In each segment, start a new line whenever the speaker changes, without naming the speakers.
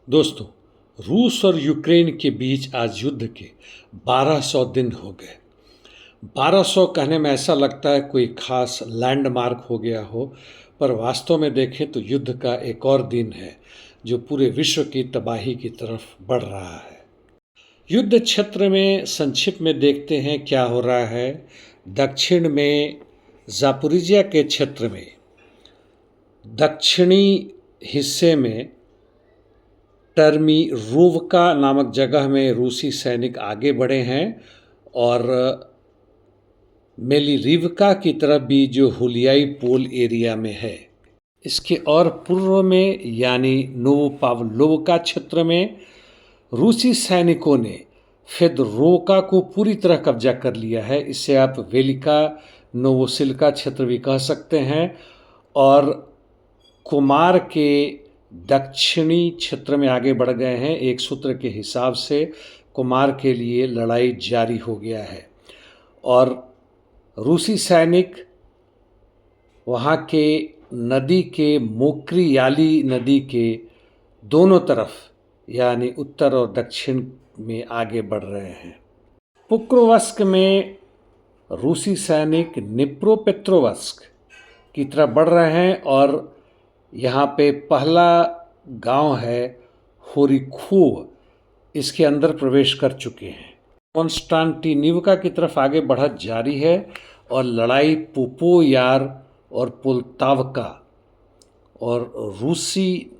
दोस्तों, रूस और यूक्रेन के बीच आज युद्ध के 1200 दिन हो गए। 1200 कहने में ऐसा लगता है कोई खास लैंडमार्क हो गया हो, पर वास्तव में देखें तो युद्ध का एक और दिन है जो पूरे विश्व की तबाही की तरफ बढ़ रहा है। युद्ध क्षेत्र में संक्षिप्त में देखते हैं क्या हो रहा है। दक्षिण में जापोरिजिया के क्षेत्र में दक्षिणी हिस्से में टर्मीरोवका नामक जगह में रूसी सैनिक आगे बढ़े हैं और मेलिरिवका की तरफ भी जो हुलियाई पोल एरिया में है। इसके और पूर्व में यानी नोवोपावलोवका क्षेत्र में रूसी सैनिकों ने फेदरोवका को पूरी तरह कब्जा कर लिया है। इसे आप वेलिका नोवोसिल्का क्षेत्र भी कह सकते हैं। और कुमार के दक्षिणी क्षेत्र में आगे बढ़ गए हैं। एक सूत्र के हिसाब से कुमार के लिए लड़ाई जारी हो गया है और रूसी सैनिक वहाँ के नदी के मोक्री याली नदी के दोनों तरफ यानी उत्तर और दक्षिण में आगे बढ़ रहे हैं। पुक्रोवस्क में रूसी सैनिक निप्रोपेट्रोवस्क की तरफ बढ़ रहे हैं और यहाँ पे पहला गांव है होरिखोव, इसके अंदर प्रवेश कर चुके हैं। कॉन्स्टांटिनिवका की तरफ आगे बढ़त जारी है और लड़ाई पोपोयार और पोल्तावका और रूसी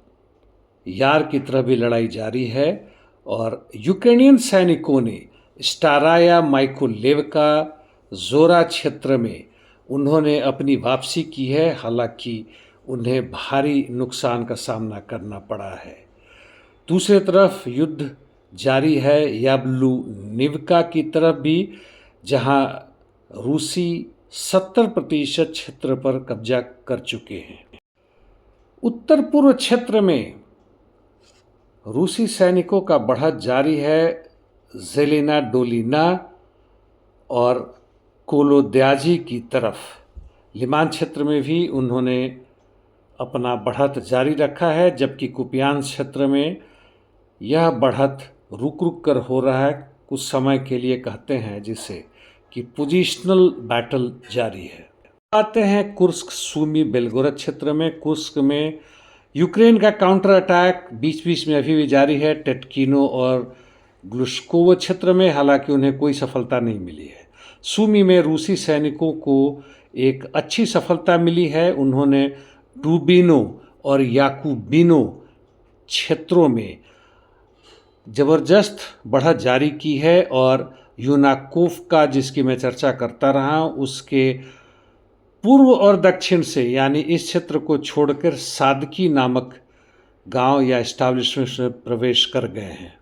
यार की तरफ भी लड़ाई जारी है। और यूक्रेनियन सैनिकों ने स्टाराया माइकोलेवका जोरा क्षेत्र में उन्होंने अपनी वापसी की है, हालांकि उन्हें भारी नुकसान का सामना करना पड़ा है। दूसरी तरफ युद्ध जारी है याब्लुनिवका की तरफ भी, जहां रूसी 70% क्षेत्र पर कब्जा कर चुके हैं। उत्तर पूर्व क्षेत्र में रूसी सैनिकों का बढ़त जारी है। जेलेना डोलिना और कोलोद्याजी की तरफ लिमान क्षेत्र में भी उन्होंने अपना बढ़त जारी रखा है, जबकि कुपियान क्षेत्र में यह बढ़त रुक रुक कर हो रहा है। कुछ समय के लिए कहते हैं जिसे कि पोजिशनल बैटल जारी है। आते हैं कुर्स्क सूमी बेलगोरद क्षेत्र में। कुर्स्क में यूक्रेन का काउंटर अटैक बीच बीच में अभी भी जारी है टेटकिनो और ग्लुश्कोव क्षेत्र में, हालांकि उन्हें कोई सफलता नहीं मिली है। सूमी में रूसी सैनिकों को एक अच्छी सफलता मिली है। उन्होंने टूबिनो और याकूबिनो क्षेत्रों में ज़बरदस्त बढ़त जारी की है और यूनाकोव जिसकी मैं चर्चा करता रहा हूँ, उसके पूर्व और दक्षिण से यानी इस क्षेत्र को छोड़कर सादकी नामक गांव या एस्टाब्लिशमेंट में प्रवेश कर गए हैं।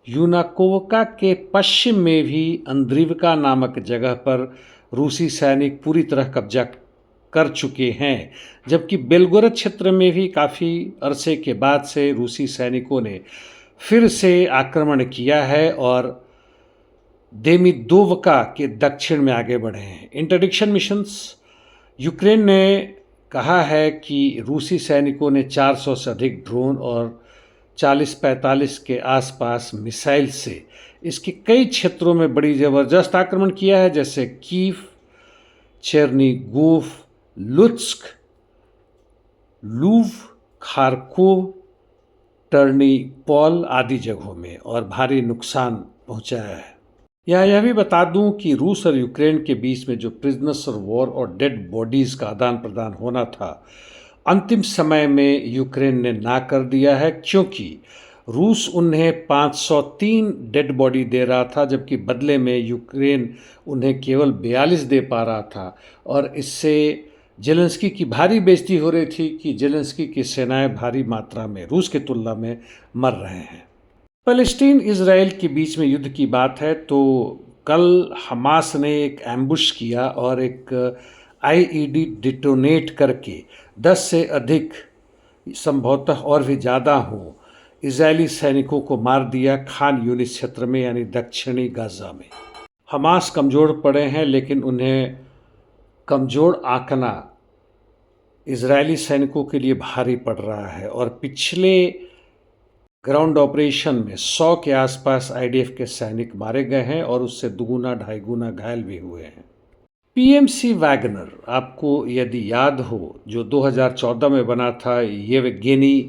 यूनाकोवका के पश्चिम में भी अंद्रिवका नामक जगह पर रूसी सैनिक पूरी तरह कब्जा कर चुके हैं, जबकि बेलगोरद क्षेत्र में भी काफ़ी अरसे के बाद से रूसी सैनिकों ने फिर से आक्रमण किया है और देमिदोवका के दक्षिण में आगे बढ़े हैं। इंटरडिक्शन मिशंस यूक्रेन ने कहा है कि रूसी सैनिकों ने 400 से अधिक ड्रोन और 40-45 के आसपास मिसाइल से इसके कई क्षेत्रों में बड़ी ज़बरदस्त आक्रमण किया है, जैसे कीव, चेरनीगोव, लुत्स्क, लूव, खारकोव, टर्नीपॉल आदि जगहों में और भारी नुकसान पहुंचाया है। यह भी बता दूं कि रूस और यूक्रेन के बीच में जो प्रिजनर्स ऑफ वॉर और डेड बॉडीज़ का आदान प्रदान होना था, अंतिम समय में यूक्रेन ने ना कर दिया है, क्योंकि रूस उन्हें 503 डेड बॉडी दे रहा था, जबकि बदले में यूक्रेन उन्हें केवल 42 दे पा रहा था। और इससे जेलेंस्की की भारी बेइज्जती हो रही थी कि जेलेंस्की की सेनाएं भारी मात्रा में रूस की तुलना में मर रहे हैं। फ़लस्तीन इजराइल के बीच में युद्ध की बात है तो कल हमास ने एक एम्बुश किया और एक आईईडी डिटोनेट करके 10 से अधिक, संभवतः और भी ज़्यादा हो, इजरायली सैनिकों को मार दिया खान यूनिस क्षेत्र में यानी दक्षिणी गाज़ा में। हमास कमज़ोर पड़े हैं, लेकिन उन्हें कमज़ोर आंकना इजरायली सैनिकों के लिए भारी पड़ रहा है और पिछले ग्राउंड ऑपरेशन में 100 के आसपास आईडीएफ के सैनिक मारे गए हैं और उससे दुगुना ढाई गुना घायल भी हुए हैं। पीएमसी वैगनर, आपको यदि याद हो, जो 2014 में बना था येवगेनी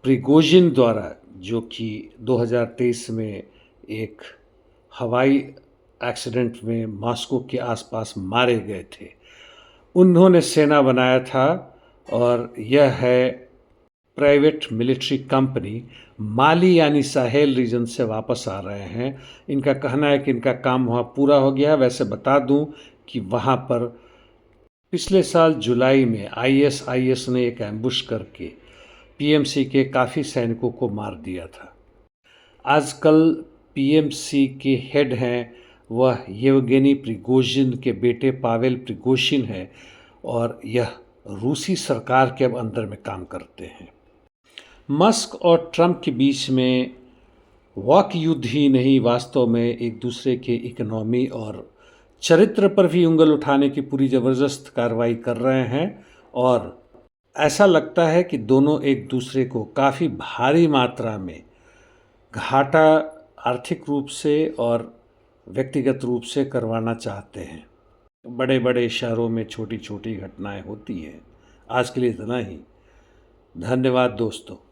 प्रिगोजिन द्वारा, जो कि 2023 में एक हवाई एक्सीडेंट में मॉस्को के आसपास मारे गए थे। उन्होंने सेना बनाया था और यह है प्राइवेट मिलिट्री कंपनी। माली यानी साहेल रीजन से वापस आ रहे हैं। इनका कहना है कि इनका काम वहाँ पूरा हो गया। वैसे बता दूं कि वहाँ पर पिछले साल जुलाई में आईएसआईएस ने एक एम्बुश करके पीएमसी के काफ़ी सैनिकों को मार दिया था। आजकल पीएमसी के हेड हैं वह येवगेनी प्रिगोजिन के बेटे पावेल प्रिगोजिन है और यह रूसी सरकार के अब अंदर में काम करते हैं। मस्क और ट्रंप के बीच में वाक युद्ध ही नहीं, वास्तव में एक दूसरे के इकोनॉमी और चरित्र पर भी उंगल उठाने की पूरी ज़बरदस्त कार्रवाई कर रहे हैं और ऐसा लगता है कि दोनों एक दूसरे को काफ़ी भारी मात्रा में घाटा आर्थिक रूप से और व्यक्तिगत रूप से करवाना चाहते हैं। बड़े बड़े शहरों में छोटी छोटी घटनाएं होती हैं। आज के लिए इतना ही। धन्यवाद दोस्तों।